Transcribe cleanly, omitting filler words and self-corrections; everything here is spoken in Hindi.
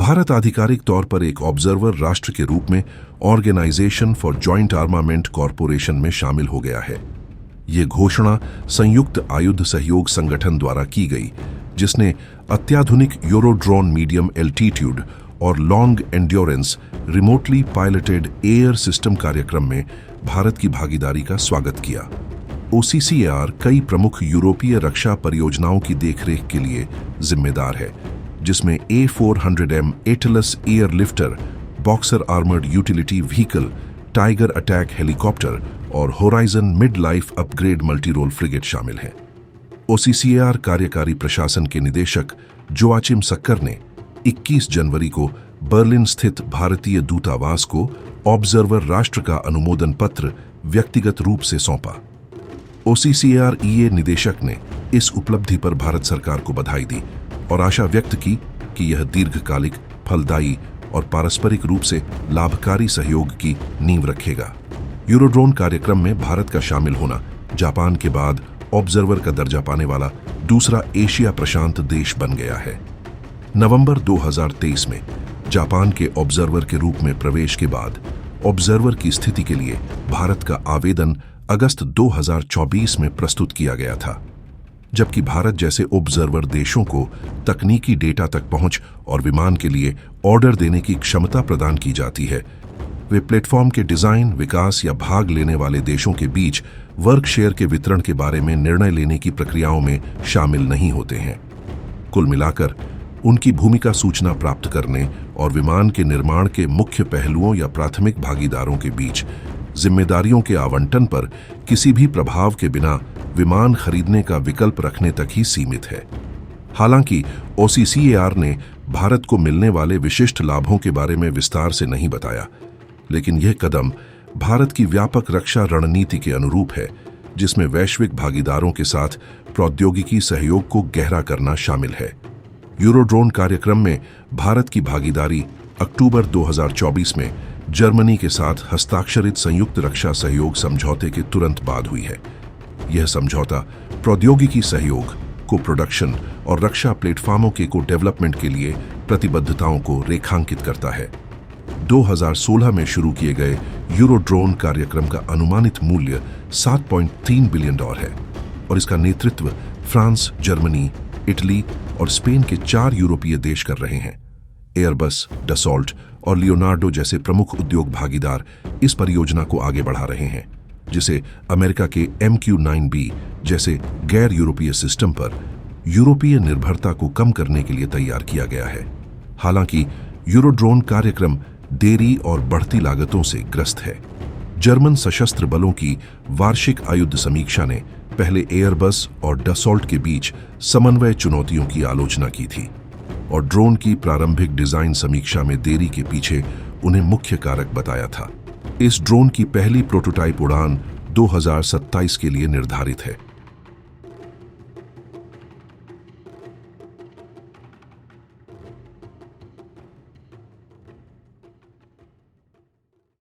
भारत आधिकारिक तौर पर एक ऑब्जर्वर राष्ट्र के रूप में organisation for joint armament corporation में शामिल हो गया है। ये घोषणा संयुक्त आयुध सहयोग संगठन द्वारा की गई, जिसने अत्याधुनिक यूरोड्रोन मीडियम एल्टीट्यूड और long endurance remotely piloted air system कार्यक्रम में भारत की भागीदारी का स्वागत किया। OCCAR कई प्रमुख यूरोपीय रक्षा परियोजनाओं की देखरेख के लिए जिम्मेदार है, जिसमें A400M Atlas air lifter, Boxer armoured utility vehicle, Tiger attack helicopter और Horizon mid life upgrade multirole frigate शामिल हैं। OCCAR कार्यकारी प्रशासन के निदेशक जोआचिम सक्कर ने 21 जनवरी को बर्लिन स्थित भारतीय दूतावास को ऑब्जर्वर राष्ट्र का अनुमोदन पत्र व्यक्तिगत रूप से सौंपा। OCCAR EA निदेशक ने इस उपलब्धि पर भारत सरकार को बधाई दी और आशा व्यक्त की कि यह दीर्घकालिक, फलदायी और पारस्परिक रूप से लाभकारी सहयोग की नींव रखेगा। यूरोड्रोन कार्यक्रम में भारत का शामिल होना जापान के बाद ऑब्जर्वर का दर्जा पाने वाला दूसरा एशिया प्रशांत देश बन गया है। नवंबर 2023 में जापान के ऑब्जर्वर के रूप में प्रवेश के बाद ऑब्जर्वर की स्थिति के लिए भारत का आवेदन अगस्त 2024 में प्रस्तुत किया गया था। जबकि भारत जैसे ऑब्जर्वर देशों को तकनीकी डेटा तक पहुंच और विमान के लिए ऑर्डर देने की क्षमता प्रदान की जाती है, वे प्लेटफॉर्म के डिजाइन, विकास या भाग लेने वाले देशों के बीच वर्क शेयर के वितरण के बारे में निर्णय लेने की प्रक्रियाओं में शामिल नहीं होते हैं। कुल मिलाकर उनकी भूमिका सूचना प्राप्त करने और विमान के निर्माण के मुख्य पहलुओं या प्राथमिक भागीदारों के बीच जिम्मेदारियों के आवंटन पर किसी भी प्रभाव के बिना विमान खरीदने का विकल्प रखने तक ही सीमित है। हालांकि OCCAR ने भारत को मिलने वाले विशिष्ट लाभों के बारे में विस्तार से नहीं बताया, लेकिन यह कदम भारत की व्यापक रक्षा रणनीति के अनुरूप है, जिसमें वैश्विक भागीदारों के साथ प्रौद्योगिकी सहयोग को गहरा करना शामिल है। यूरोड्रोन कार्यक्रम में भारत की भागीदारी अक्टूबर 2024 में जर्मनी के साथ हस्ताक्षरित संयुक्त रक्षा सहयोग समझौते के तुरंत बाद हुई है। यह समझौता प्रौद्योगिकी सहयोग, को प्रोडक्शन और रक्षा प्लेटफॉर्मों के को डेवलपमेंट के लिए प्रतिबद्धताओं को रेखांकित करता है। 2016 में शुरू किए गए यूरोड्रोन कार्यक्रम का अनुमानित मूल्य $7.3 बिलियन है और इसका नेतृत्व फ्रांस, जर्मनी, इटली और स्पेन के 4 यूरोपीय देश कर रहे हैं। एयरबस, डसॉल्ट और लियोनार्डो जैसे प्रमुख उद्योग भागीदार इस परियोजना को आगे बढ़ा रहे हैं, जिसे अमेरिका के MQ-9B जैसे गैर यूरोपीय सिस्टम पर यूरोपीय निर्भरता को कम करने के लिए तैयार किया गया है। हालांकि यूरोड्रोन कार्यक्रम देरी और बढ़ती लागतों से ग्रस्त है। जर्मन सशस्त्र बलों की वार्षिक आयुध समीक्षा ने पहले एयरबस और डसॉल्ट के बीच समन्वय चुनौतियों की आलोचना की थी और ड्रोन की प्रारंभिक डिजाइन समीक्षा में देरी के पीछे उन्हें मुख्य कारक बताया था। इस ड्रोन की पहली प्रोटोटाइप उड़ान 2027 के लिए निर्धारित है।